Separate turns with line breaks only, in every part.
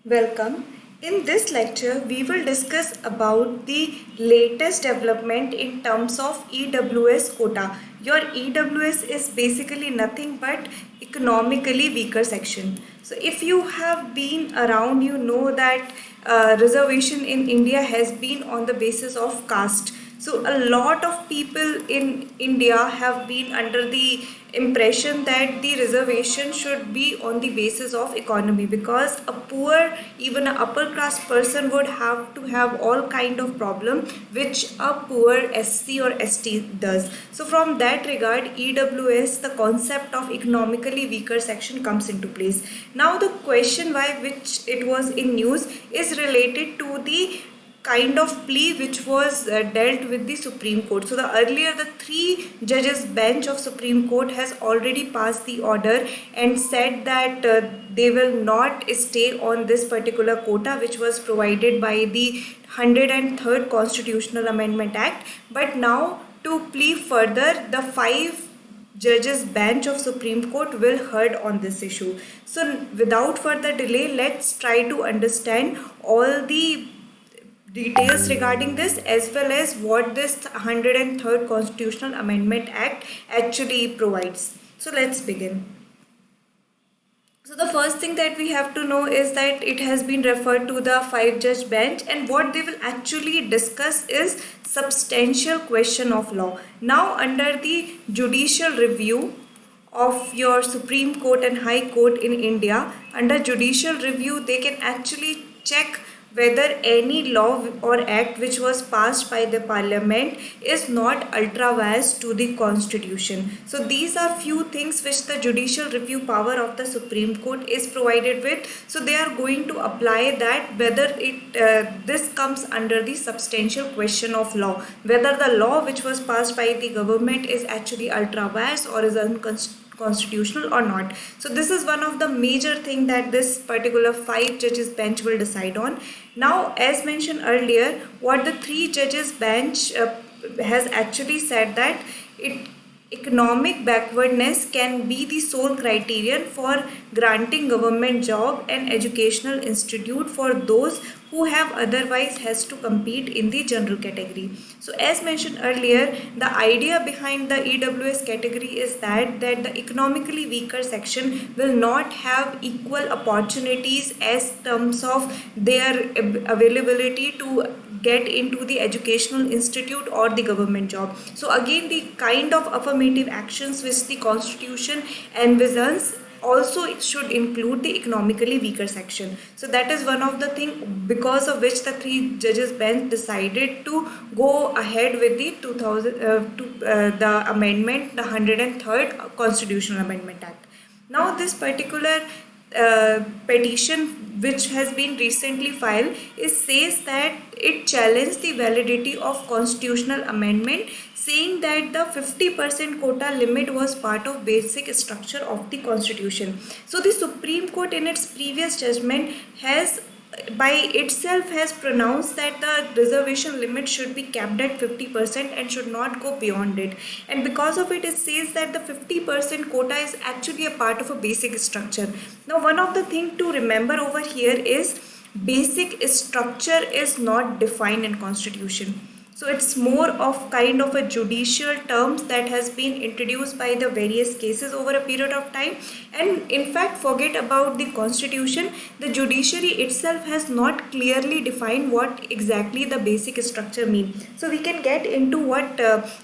Welcome. In this lecture, we will discuss about the latest development in terms of EWS quota. Your EWS is basically nothing but economically weaker section. So if you have been around, you know that reservation in India has been on the basis of caste. So a lot of people in India have been under the impression that the reservation should be on the basis of economy, because a poor, even an upper class person would have to have all kind of problem which a poor SC or ST does. So from that regard, EWS, the concept of economically weaker section, comes into place. Now the question why which it was in news is related to the kind of plea which was dealt with the Supreme Court. So the three judges bench of Supreme Court has already passed the order and said that they will not stay on this particular quota which was provided by the 103rd Constitutional Amendment Act. But now, to plea further, the five judges bench of Supreme Court will heard on this issue. So without further delay, let's try to understand all the details regarding this, as well as what this 103rd Constitutional Amendment Act actually provides. So let's begin. So the first thing that we have to know is that it has been referred to the five judge bench, and what they will actually discuss is substantial question of law. Now under the judicial review of your Supreme Court and High Court in India, under judicial review they can actually check whether any law or act which was passed by the parliament is not ultra vires to the constitution. So these are few things which the judicial review power of the Supreme Court is provided with. So they are going to apply that whether this comes under the substantial question of law, whether the law which was passed by the government is actually ultra vires or is unconstitutional or not. So this is one of the major thing that this particular five judges bench will decide on. Now, as mentioned earlier, what the three judges bench has actually said that economic backwardness can be the sole criterion for granting government job and educational institute for those who have otherwise has to compete in the general category. So as mentioned earlier, the idea behind the EWS category is that the economically weaker section will not have equal opportunities as terms of their availability to get into the educational institute or the government job. So again, the kind of affirmative actions which the constitution envisions also it should include the economically weaker section. So that is one of the thing because of which the three judges bench decided to go ahead with the the amendment, the 103rd Constitutional Amendment Act. Now this particular petition which has been recently filed is says that it challenged the validity of constitutional amendment, saying that the 50% quota limit was part of basic structure of the constitution. So the Supreme Court in its previous judgment has by itself has pronounced that the reservation limit should be capped at 50% and should not go beyond it. And because of it, it says that the 50% quota is actually a part of a basic structure. Now, one of the things to remember over here is basic structure is not defined in constitution. So it's more of kind of a judicial terms that has been introduced by the various cases over a period of time. And in fact, forget about the constitution, the judiciary itself has not clearly defined what exactly the basic structure means. So we can get into what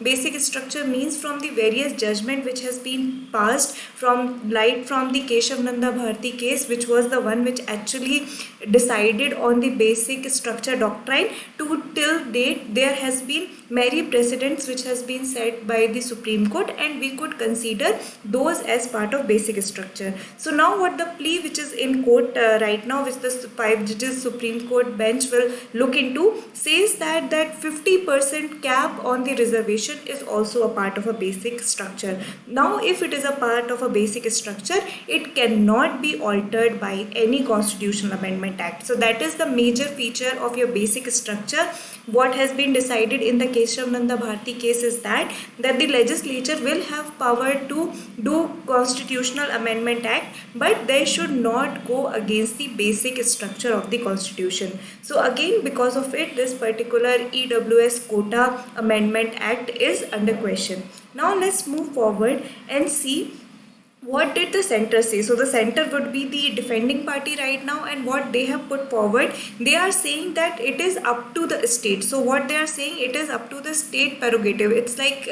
basic structure means from the various judgment which has been passed from the Keshav Nanda Bharti case, which was the one which actually decided on the basic structure doctrine. To till date there has been many precedents which has been set by the Supreme Court, and we could consider those as part of basic structure. So now what the plea which is in court right now, which the five judges Supreme Court bench will look into, says that 50% cap on the reservation is also a part of a basic structure. Now if it is a part of a basic structure, it cannot be altered by any constitutional amendment act. So that is the major feature of your basic structure. What has been decided in the Keshav Nanda Bharti case is that the legislature will have power to do constitutional amendment act, but they should not go against the basic structure of the constitution. So again, because of it, this particular EWS quota amendment act is under question. Now let's move forward and see what did the center say. So the center would be the defending party right now, and what they have put forward, they are saying that it is up to the state. So what they are saying, it is up to the state prerogative. It's like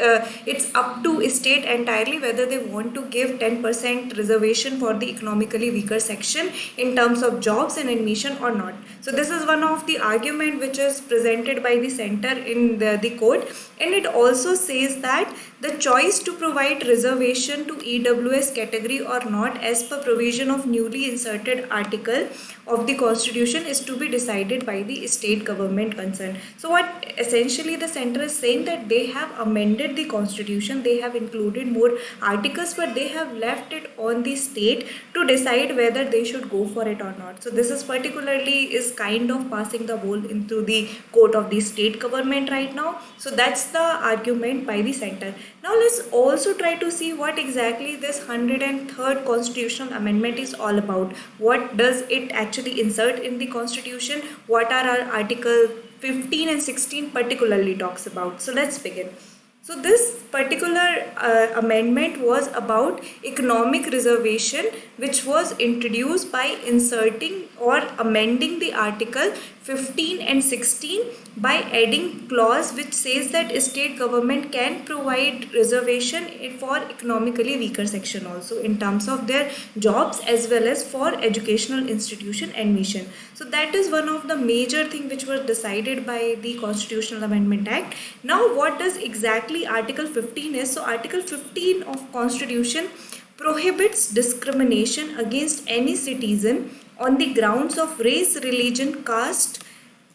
it's up to state entirely whether they want to give 10% reservation for the economically weaker section in terms of jobs and admission or not. So this is one of the argument which is presented by the center in the court, and it also says that the choice to provide reservation to EWS category or not as per provision of newly inserted article of the constitution is to be decided by the state government concerned. So what essentially the center is saying, that they have amended the constitution, they have included more articles, but they have left it on the state to decide whether they should go for it or not. So this is particularly is kind of passing the ball into the court of the state government right now. So that's the argument by the center. Now let's also try to see what exactly this 103rd constitutional amendment is all about. What does it actually insert in the constitution? What are our article 15 and 16 particularly talks about? So let's begin. So this particular amendment was about economic reservation, which was introduced by inserting or amending the article 15 and 16 by adding clause which says that state government can provide reservation for economically weaker section also in terms of their jobs as well as for educational institution admission. So that is one of the major thing which was decided by the Constitutional Amendment Act. Now what does exactly Article 15 is? So Article 15 of Constitution prohibits discrimination against any citizen on the grounds of race, religion, caste,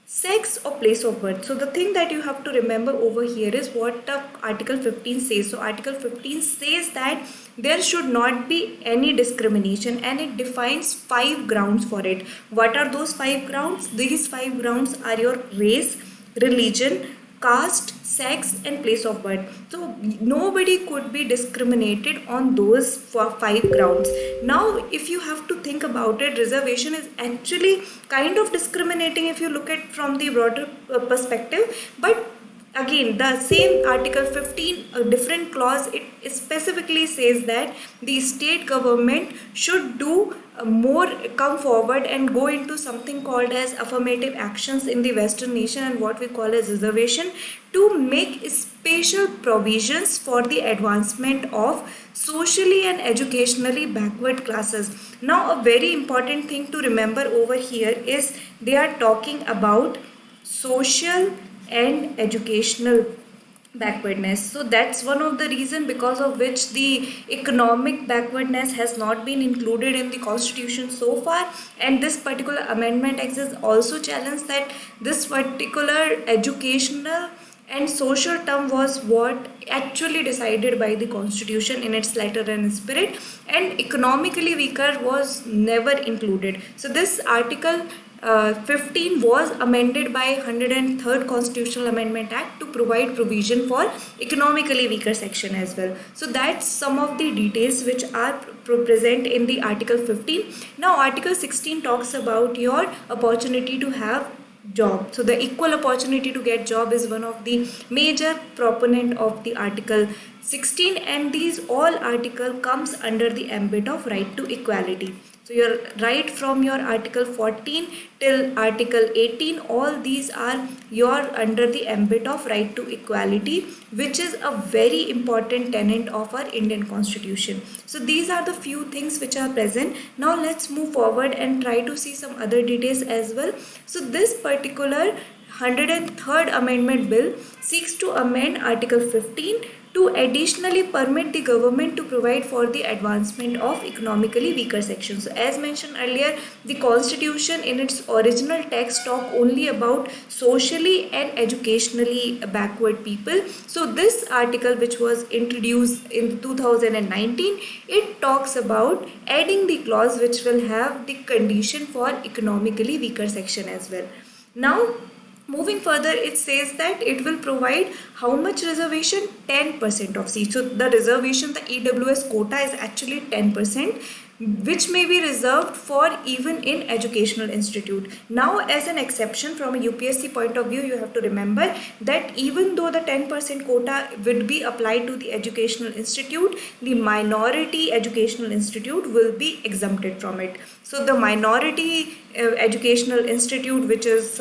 sex or place of birth. So the thing that you have to remember over here is what the Article 15 says. So Article 15 says that there should not be any discrimination, and it defines 5 grounds for it. What are those 5 grounds? These 5 grounds are your race, religion, caste, sex and place of birth. So nobody could be discriminated on those 5 grounds. Now if you have to think about it, reservation is actually kind of discriminating if you look at from the broader perspective, but again the same Article 15, a different clause, it specifically says that the state government should do more, come forward and go into something called as affirmative actions in the Western nation and what we call as reservation, to make special provisions for the advancement of socially and educationally backward classes. Now a very important thing to remember over here is they are talking about social and educational backwardness. So that's one of the reason because of which the economic backwardness has not been included in the constitution so far, and this particular amendment act is also challenged that this particular educational and social term was what actually decided by the constitution in its letter and spirit, and economically weaker was never included. So this article 15 was amended by 103rd Constitutional Amendment Act to provide provision for economically weaker section as well. So that's some of the details which are present in the Article 15. Now Article 16 talks about your opportunity to have job. So the equal opportunity to get job is one of the major proponent of the Article 16, and these all article comes under the ambit of right to equality. So your right from your Article 14 till Article 18, all these are your under the ambit of right to equality, which is a very important tenet of our Indian Constitution. So these are the few things which are present. Now let's move forward and try to see some other details as well. So this particular 103rd Amendment Bill seeks to amend Article 15 to additionally permit the government to provide for the advancement of economically weaker sections. So as mentioned earlier, the constitution in its original text talk only about socially and educationally backward people. So this article, which was introduced in 2019, it talks about adding the clause which will have the condition for economically weaker section as well. Now, moving further, it says that it will provide how much reservation? 10% of seats. So the reservation, the EWS quota is actually 10%, which may be reserved for even in educational institute. Now, as an exception from a UPSC point of view, you have to remember that even though the 10% quota would be applied to the educational institute, the minority educational institute will be exempted from it. So the minority educational institute, which is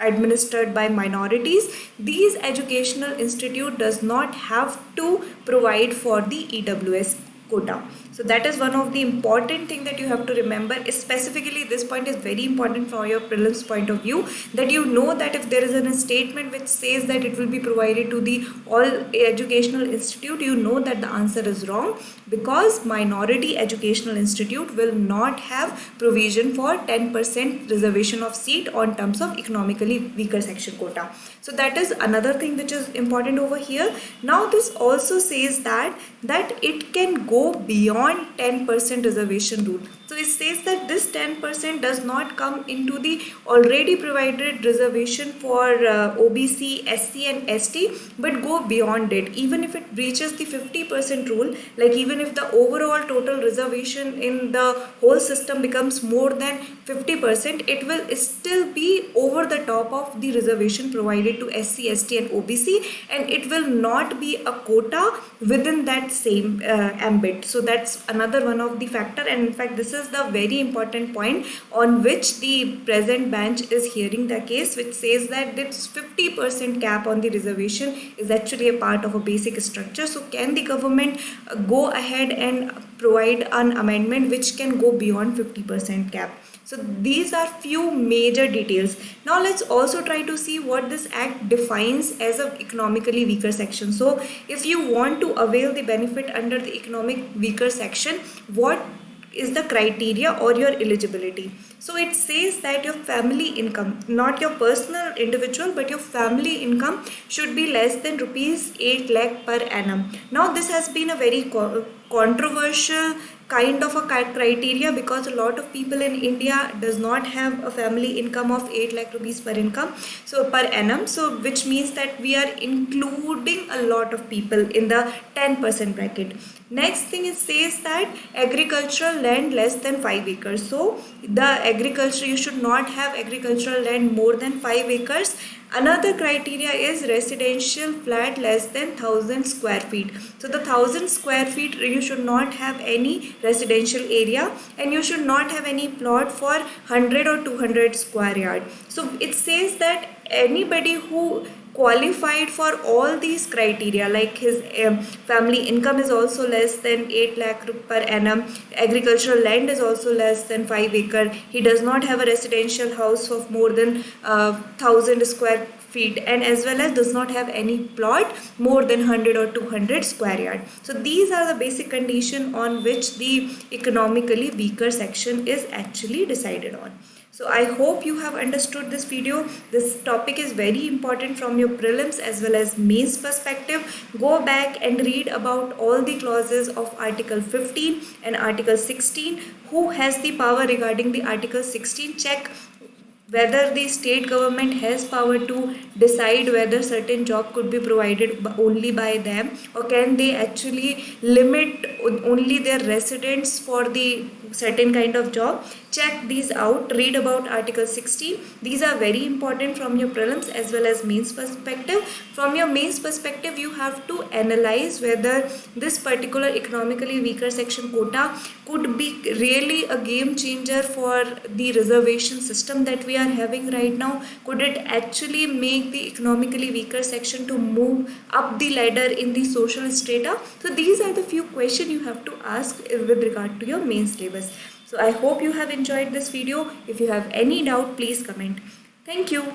administered by minorities, these educational institute does not have to provide for the EWS quota. So that is one of the important thing that you have to remember. Specifically, this point is very important from your prelims point of view, that you know that if there is a statement which says that it will be provided to the all educational institute, you know that the answer is wrong, because minority educational institute will not have provision for 10% reservation of seat on terms of economically weaker section quota. So that is another thing which is important over here. Now this also says that it can go beyond 10% reservation rule. So it says that this 10% does not come into the already provided reservation for OBC, SC and ST, but go beyond it. Even if it breaches the 50% rule, like even if the overall total reservation in the whole system becomes more than 50%, it will still be over the top of the reservation provided to SC, ST and OBC, and it will not be a quota within that same ambit. So that's another one of the factor, and in fact this is the very important point on which the present bench is hearing the case, which says that this 50% cap on the reservation is actually a part of a basic structure. So can the government go ahead and provide an amendment which can go beyond 50% cap? So these are few major details. Now let's also try to see what this act defines as an economically weaker section. So if you want to avail the benefit under the economic weaker section, what is the criteria or your eligibility? So it says that your family income, not your personal individual, but your family income should be less than rupees 8 lakh per annum. Now this has been a very controversial kind of a criteria, because a lot of people in India does not have a family income of 8 lakh rupees per annum, so which means that we are including a lot of people in the 10% bracket. Next thing, it says that agricultural land less than 5 acres. So the agriculture, you should not have agricultural land more than 5 acres. Another criteria is residential flat less than 1000 square feet. So the 1000 square feet, you should not have any residential area, and you should not have any plot for 100 or 200 square yard. So it says that anybody who qualified for all these criteria, like his family income is also less than 8 lakh per annum, agricultural land is also less than 5 acre, he does not have a residential house of more than 1000 square feet, and as well as does not have any plot more than 100 or 200 square yard. So these are the basic condition on which the economically weaker section is actually decided on. So I hope you have understood this video. This topic is very important from your prelims as well as mains perspective. Go back and read about all the clauses of Article 15 and Article 16. Who has the power regarding the Article 16? Check whether the state government has power to decide whether certain job could be provided only by them, or can they actually limit only their residents for the certain kind of job. Check these out, read about Article 16. These are very important from your prelims as well as mains perspective. From your mains perspective, you have to analyze whether this particular economically weaker section quota could be really a game changer for the reservation system that we are having right now. Could it actually make the economically weaker section to move up the ladder in the social strata? So these are the few questions you have to ask with regard to your main syllabus. So I hope you have enjoyed this video. If you have any doubt, please comment. Thank you.